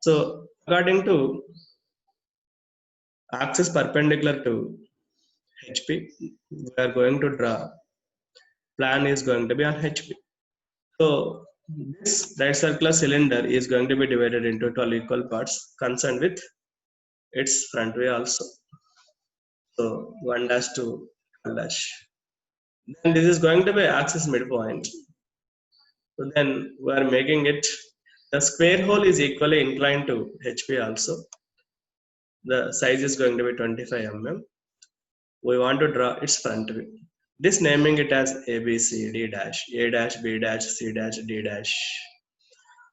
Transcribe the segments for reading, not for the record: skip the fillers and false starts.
So according to axis perpendicular to HP, we are going to draw plan is going to be on HP. So this right circular cylinder is going to be divided into 12 equal parts concerned with its front view also. So 1 dash to 1 dash. Then this is going to be axis midpoint. So then we are making it, the square hole is equally inclined to HP also. The size is going to be 25 mm. We want to draw its front view. This naming it as A, B, C, D dash, A dash, B dash, C dash, D dash.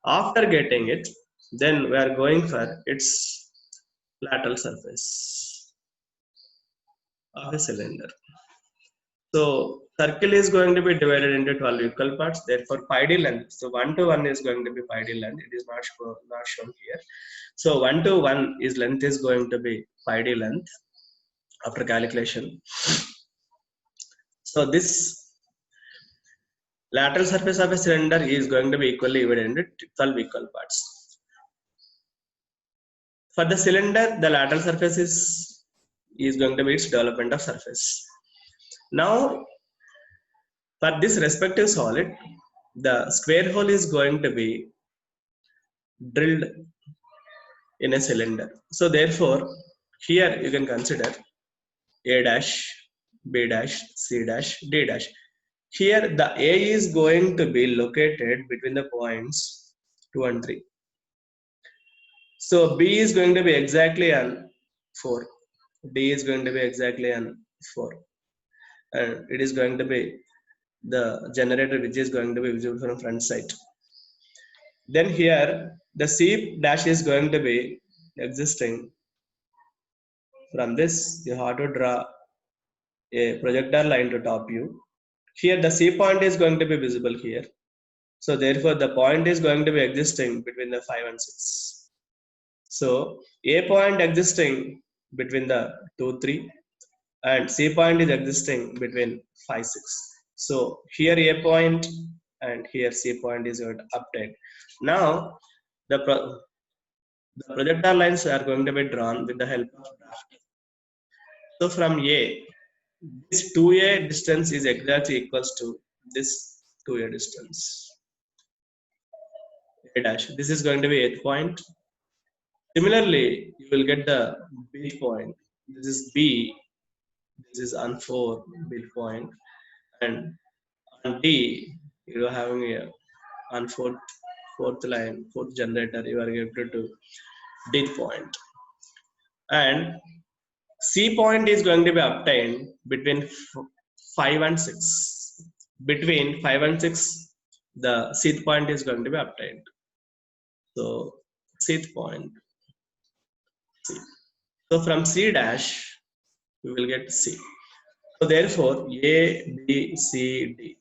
After getting it, then we are going for its lateral surface of a cylinder. So circle is going to be divided into 12 equal parts. Therefore, pi d length. So 1 to 1 is going to be pi d length. It is not shown here. So 1 to 1 is length is going to be pi d length after calculation. So this lateral surface of a cylinder is going to be equally divided into 12 equal parts. For the cylinder, the lateral surface is going to be its development of surface. Now, for this respective solid, the square hole is going to be drilled in a cylinder. So therefore, here you can consider A dash, B dash, C dash, D dash. Here the A is going to be located between the points 2 and 3. So B is going to be exactly on 4. D is going to be exactly on 4. And it is going to be the generator which is going to be visible from front side. Then here the C dash is going to be existing. From this you have to draw a projectile line to top view. Here the C point is going to be visible here. So therefore the point is going to be existing between the 5 and 6. So A point existing between the 2, 3 and C point is existing between 5, 6. So here A point and here C point is obtained. Now the projectile lines are going to be drawn with the help of draft. So from A, this 2A distance is exactly equals to this 2A distance. A dash. This is going to be 8 point. Similarly, you will get the B point. This is B. This is on 4 B point, and on D you are having a on fourth line, fourth generator. You are able to D point, and C point is going to be obtained between 5 and 6. Between 5 and 6, the C point is going to be obtained. So C point. C. So from C dash, we will get C. So therefore, A, B, C, D.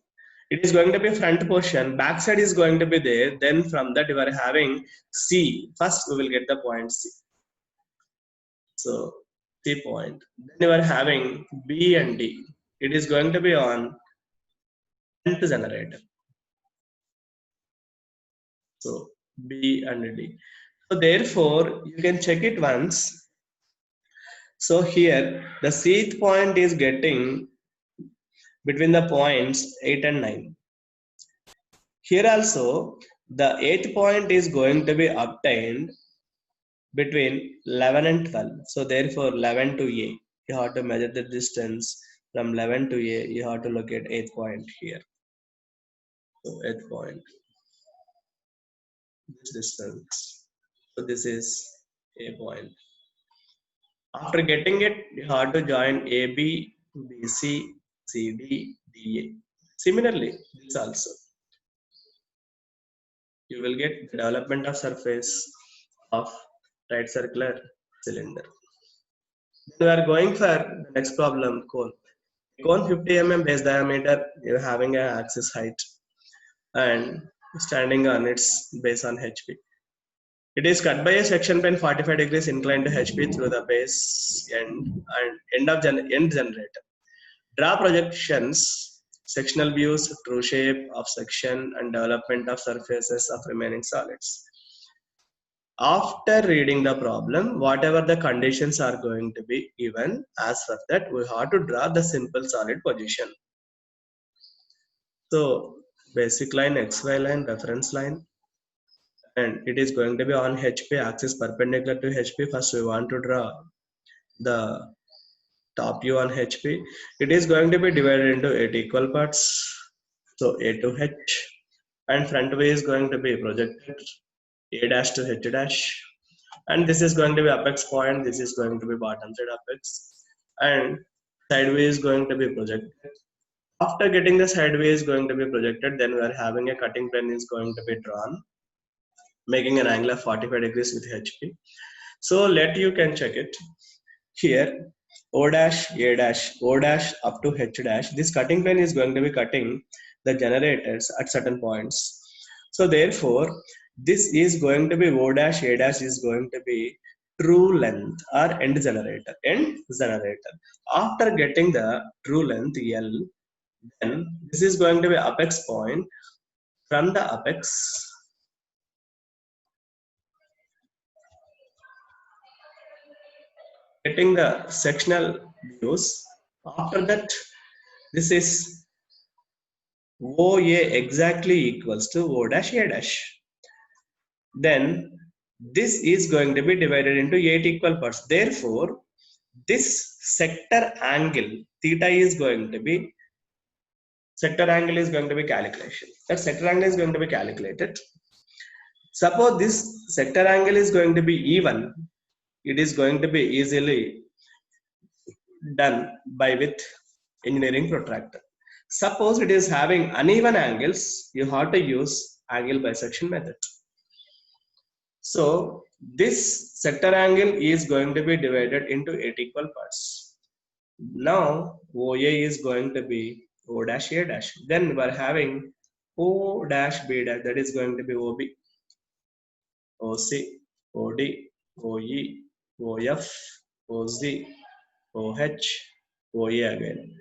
It is going to be front portion. Back side is going to be there. Then from that, you are having C. First, we will get the point C. So C point. Then you are having B and D. It is going to be on nth generator. So B and D. So therefore, you can check it once. So here the Cth point is getting between the points 8 and 9. Here also the 8th point is going to be obtained between 11 and 12. So therefore 11 to A, you have to measure the distance from 11 to A, you have to locate 8th point here. So 8th point, this distance. So this is A point. After getting it, you have to join AB, BC, CD, DA. Similarly, this also. You will get the development of surface of right circular cylinder. We are going for the next problem, cone. Cone 50 mm base diameter, you're having an axis height and standing on its base on HP. It is cut by a section plane 45 degrees inclined to HP through the base end and end generator. Draw projections, sectional views, true shape of section and development of surfaces of remaining solids. After reading the problem, whatever the conditions are going to be given, as for that we have to draw the simple solid position. So basic line, xy line, reference line, and it is going to be on HP axis perpendicular to HP. First we want to draw the top view on HP. It is going to be divided into 8 equal parts. So A to H, and front view is going to be projected A dash to H dash, and this is going to be apex point, this is going to be bottom side apex, and side view is going to be projected. After getting the side view is going to be projected, then we are having a cutting plane is going to be drawn, making an angle of 45 degrees with HP. So let you can check it here. O dash, A dash, O dash up to H dash. This cutting plane is going to be cutting the generators at certain points. So therefore, this is going to be O dash, A dash is going to be true length or end generator. End generator. After getting the true length L, then this is going to be apex point. From the apex, getting the sectional views. After that, this is OA exactly equals to O dash A dash. Then this is going to be divided into 8 equal parts. Therefore, this sector angle theta is going to be calculation. That sector angle is going to be calculated. Suppose this sector angle is going to be even, it is going to be easily done by with engineering protractor. Suppose it is having uneven angles, you have to use angle bisection method. So this sector angle is going to be divided into 8 equal parts. Now OA is going to be O dash A dash. Then we are having O dash B dash, that is going to be OB, OC, OD, OE, OF, OZ, OH, OE again.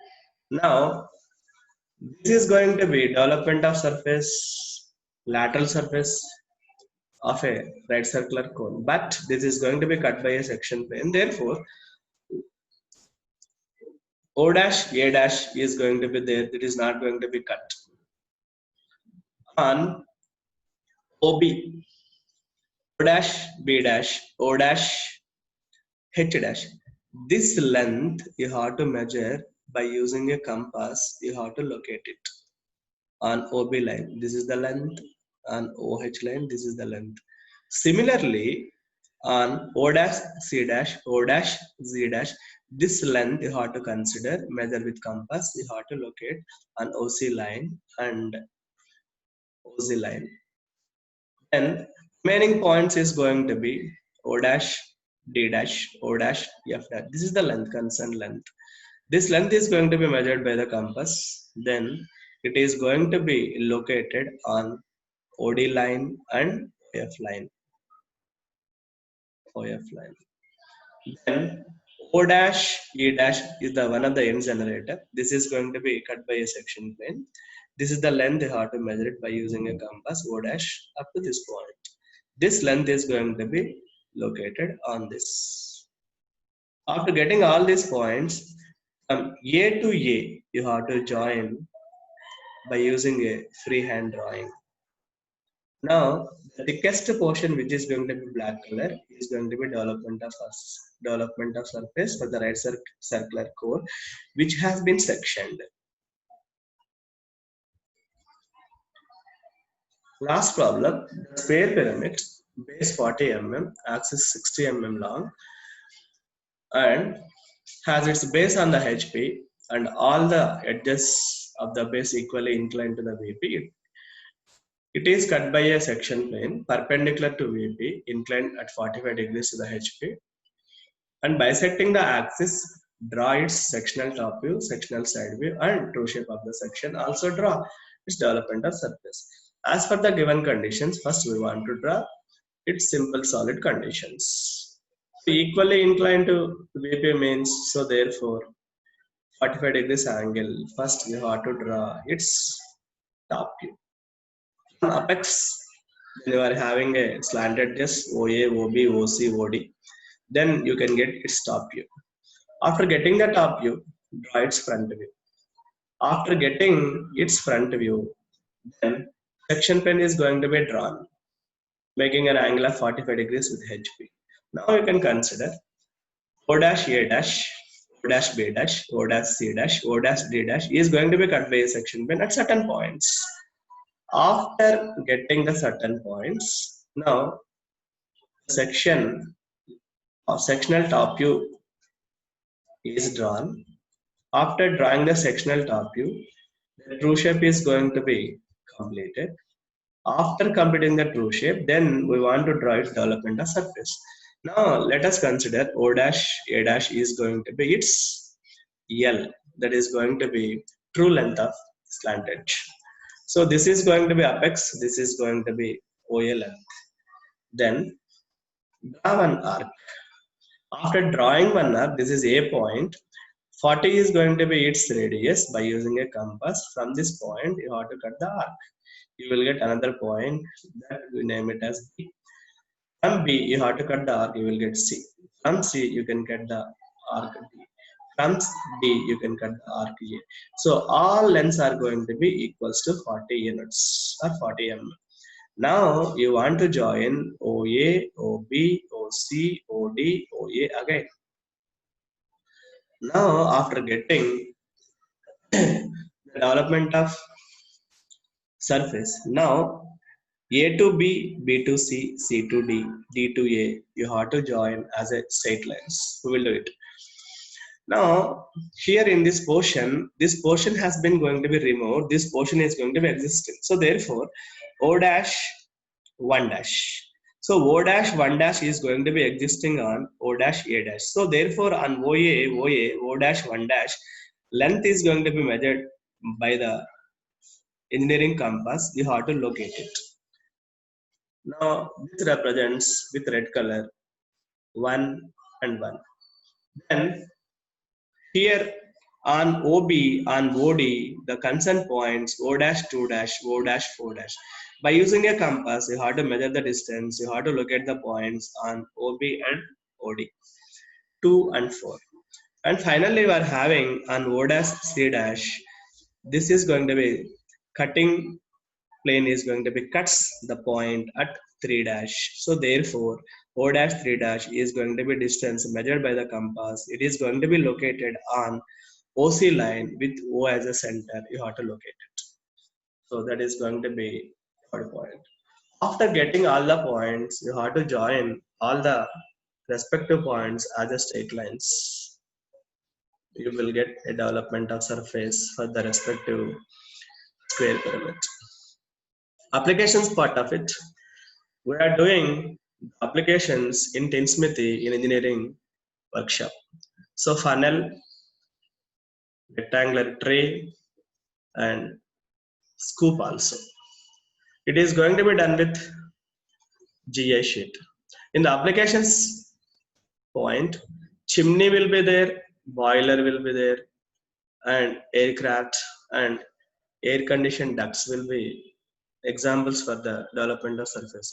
Now this is going to be development of surface, lateral surface of a right circular cone, but this is going to be cut by a section plane. Therefore, O dash A dash is going to be there. It is not going to be cut. On OB, O dash B dash, O dash H dash. This length you have to measure by using a compass. You have to locate it. On OB line, this is the length. On OH line, this is the length. Similarly, on O dash C dash, O dash Z dash, this length you have to consider, measure with compass, you have to locate on OC line and OZ line. Then remaining points is going to be O dash D dash, O dash F dash. This is the length, concerned length. This length is going to be measured by the compass. Then it is going to be located on OD line and OF line. Then O dash E dash is the one of the end generator. This is going to be cut by a section plane. This is the length you have to measure it by using a compass. O dash up to this point. This length is going to be located on this. After getting all these points, from A to A, you have to join by using a freehand drawing. Now, the thickest portion, which is going to be black color, is going to be development of surface for the right circular core, which has been sectioned. Last problem: the sphere pyramid, base 40 mm, axis 60 mm long, and has its base on the HP, and all the edges of the base equally inclined to the VP. It is cut by a section plane perpendicular to VP, inclined at 45 degrees to the HP. And bisecting the axis, draw its sectional top view, sectional side view, and true shape of the section. Also draw its development of surface. As per the given conditions, first we want to draw its simple solid conditions. So equally inclined to VP means, so therefore 45 degrees angle. First we have to draw its top view. On apex, Then you are having a slanted edges OA, OB, OC, OD. Then you can get its top view. After getting the top view, draw its front view. After getting its front view, then section plane is going to be drawn, making an angle of 45 degrees with HP. Now you can consider O dash A dash, O dash B dash, O dash C dash, O dash D dash is going to be cut by a section plane at certain points. After getting the certain points, now section or sectional top view is drawn. After drawing the sectional top view, the true shape is going to be completed. After completing the true shape, then we want to draw its development of surface. Now let us consider O dash A dash is going to be its L, that is going to be true length of slant edge. So this is going to be apex, this is going to be OA length. Then draw one arc. After drawing one arc, this is A point. 40 is going to be its radius. By using a compass, from this point you have to cut the arc. You will get another point that we name it as B. From B you have to cut the arc, you will get C. From C you can cut the arc D. From D you can cut the arc A. So all lengths are going to be equals to 40 units or 40 mm. Now you want to join OA, OB, OC, OD, OA again. Now after getting the development of surface, now A to B, B to C, C to D, D to A, you have to join as a straight lines. We will do it. Now here in this portion has been going to be removed, this portion is going to be existing. So therefore O dash 1 dash. So O dash 1 dash is going to be existing on O dash A dash. So therefore on O dash 1 dash, length is going to be measured by the engineering compass. You have to locate it. Now this represents with red color 1 and 1. Then here on OB, on OD, the concerned points O dash 2 dash, O dash 4 dash. By using a compass, you have to measure the distance, you have to locate the points on OB and OD, 2 and 4. And finally, we are having on O dash 3 dash, this is going to be cutting plane is going to be cuts the point at 3 dash. So therefore, O dash 3 dash is going to be distance measured by the compass. It is going to be located on OC line with O as a center. You have to locate it. So that is going to be third point. After getting all the points, you have to join all the respective points as a straight lines. You will get a development of surface for the respective square pyramid. Applications part of it. We are doing applications in Tinsmithy in engineering workshop. So funnel, rectangular tray, and scoop also. It is going to be done with GI sheet. In the applications point, chimney will be there, boiler will be there, and aircraft and air conditioned ducts will be examples for the development of surface.